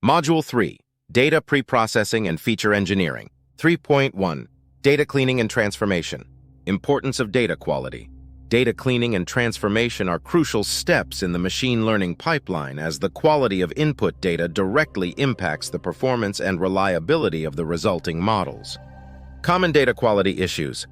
Module 3, Data Preprocessing and Feature Engineering. 3.1, Data Cleaning and Transformation. Importance of data quality. Data cleaning and transformation are crucial steps in the machine learning pipeline as the quality of input data directly impacts the performance and reliability of the resulting models. Common data quality issues.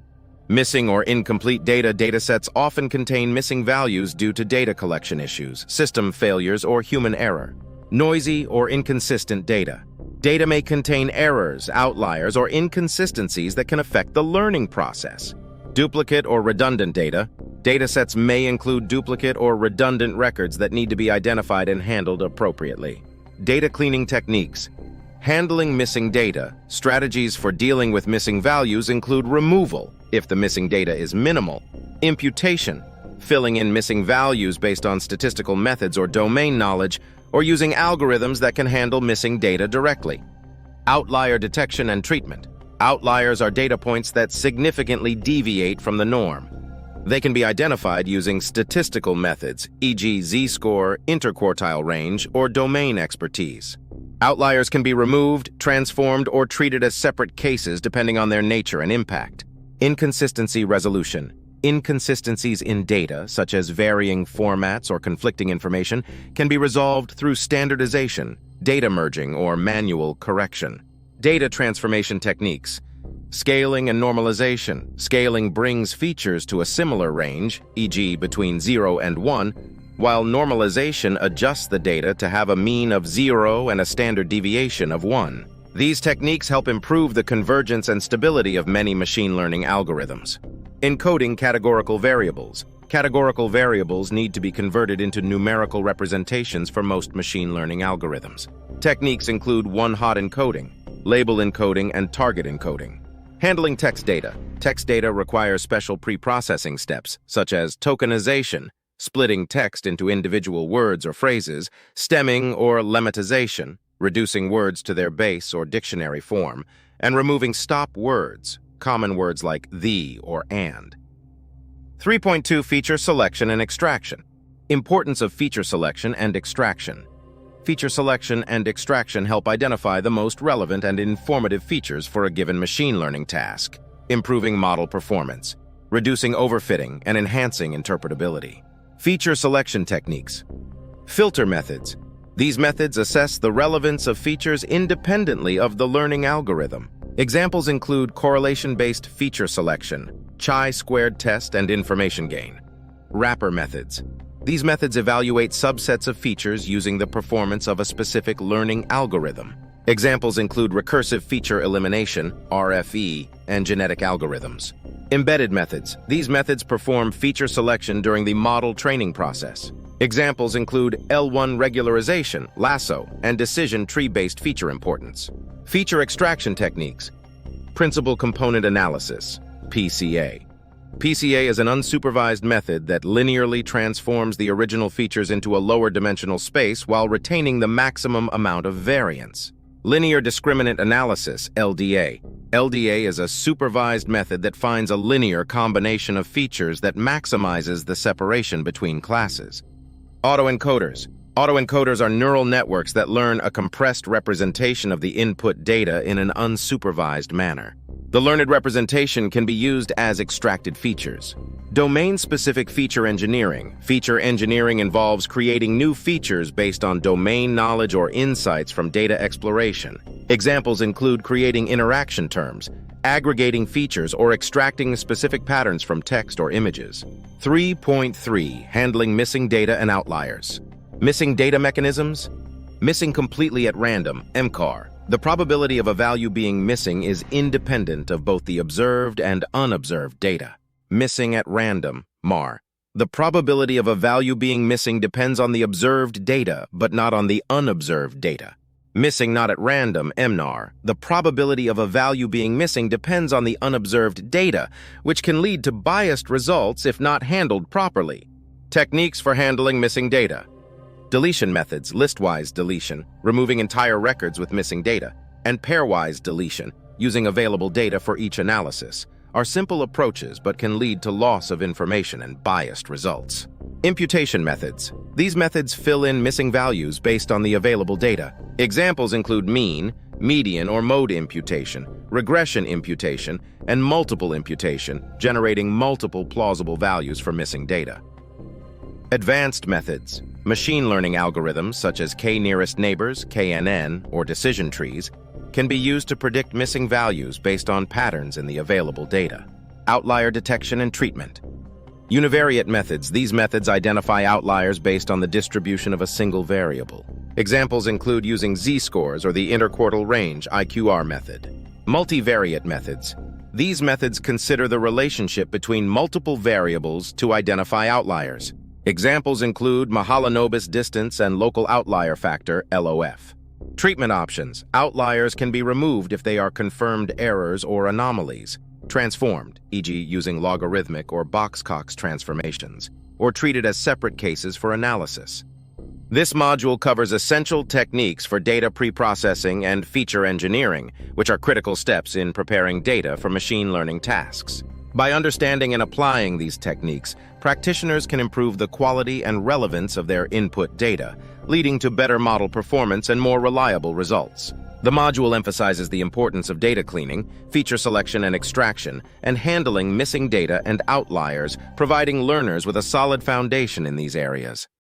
Missing or incomplete datasets often contain missing values due to data collection issues, system failures, or human error. Noisy or inconsistent data. Data may contain errors, outliers, or inconsistencies that can affect the learning process. Duplicate or redundant data. Datasets may include duplicate or redundant records that need to be identified and handled appropriately. Data cleaning techniques. Handling missing data. Strategies for dealing with missing values include removal, if the missing data is minimal, imputation, filling in missing values based on statistical methods or domain knowledge, or using algorithms that can handle missing data directly. Outlier detection and treatment. Outliers are data points that significantly deviate from the norm. They can be identified using statistical methods, e.g. z-score, interquartile range, or domain expertise. Outliers can be removed, transformed, or treated as separate cases depending on their nature and impact. Inconsistency resolution. Inconsistencies in data, such as varying formats or conflicting information, can be resolved through standardization, data merging, or manual correction. Data transformation techniques. Scaling and normalization. Scaling brings features to a similar range, e.g. between 0 and 1, while normalization adjusts the data to have a mean of 0 and a standard deviation of 1. These techniques help improve the convergence and stability of many machine learning algorithms. Encoding categorical variables. Categorical variables need to be converted into numerical representations for most machine learning algorithms. Techniques include one-hot encoding, label encoding, and target encoding. Handling text data. Text data requires special pre-processing steps, such as tokenization, splitting text into individual words or phrases, stemming or lemmatization, reducing words to their base or dictionary form, and removing stop words, common words like the or and. 3.2 Feature Selection and Extraction. Importance of feature selection and extraction. Feature selection and extraction help identify the most relevant and informative features for a given machine learning task, improving model performance, reducing overfitting, and enhancing interpretability. Feature selection techniques. Filter methods. These methods assess the relevance of features independently of the learning algorithm. Examples include correlation-based feature selection, chi-squared test, and information gain. Wrapper methods. These methods evaluate subsets of features using the performance of a specific learning algorithm. Examples include recursive feature elimination, RFE, and genetic algorithms. Embedded methods. These methods perform feature selection during the model training process. Examples include L1 regularization, lasso, and decision tree-based feature importance. Feature extraction techniques. Principal component analysis, PCA. PCA is an unsupervised method that linearly transforms the original features into a lower dimensional space while retaining the maximum amount of variance. Linear discriminant analysis, LDA. LDA is a supervised method that finds a linear combination of features that maximizes the separation between classes. Autoencoders. Autoencoders are neural networks that learn a compressed representation of the input data in an unsupervised manner. The learned representation can be used as extracted features. Domain-specific feature engineering. Feature engineering involves creating new features based on domain knowledge or insights from data exploration. Examples include creating interaction terms, aggregating features, or extracting specific patterns from text or images. 3.3 Handling missing data and outliers. Missing data mechanisms. Missing completely at random, MCAR. The probability of a value being missing is independent of both the observed and unobserved data. Missing at random, MAR. The probability of a value being missing depends on the observed data, but not on the unobserved data. Missing not at random, MNAR. The probability of a value being missing depends on the unobserved data, which can lead to biased results if not handled properly. Techniques for handling missing data. Deletion methods, listwise deletion, removing entire records with missing data, and pairwise deletion, using available data for each analysis. are simple approaches but can lead to loss of information and biased results. Imputation methods. These methods fill in missing values based on the available data. Examples include mean, median or mode imputation, regression imputation, and multiple imputation, generating multiple plausible values for missing data. Advanced methods. Machine learning algorithms such as k-nearest neighbors, KNN, or decision trees can be used to predict missing values based on patterns in the available data. Outlier detection and treatment. Univariate methods. These methods identify outliers based on the distribution of a single variable. Examples include using z-scores or the interquartile range IQR method. Multivariate methods. These methods consider the relationship between multiple variables to identify outliers. Examples include Mahalanobis distance and local outlier factor, LOF. Treatment options. Outliers can be removed if they are confirmed errors or anomalies, transformed, e.g. using logarithmic or Box-Cox transformations, or treated as separate cases for analysis. This module covers essential techniques for data preprocessing and feature engineering, which are critical steps in preparing data for machine learning tasks. By understanding and applying these techniques, practitioners can improve the quality and relevance of their input data, leading to better model performance and more reliable results. The module emphasizes the importance of data cleaning, feature selection and extraction, and handling missing data and outliers, providing learners with a solid foundation in these areas.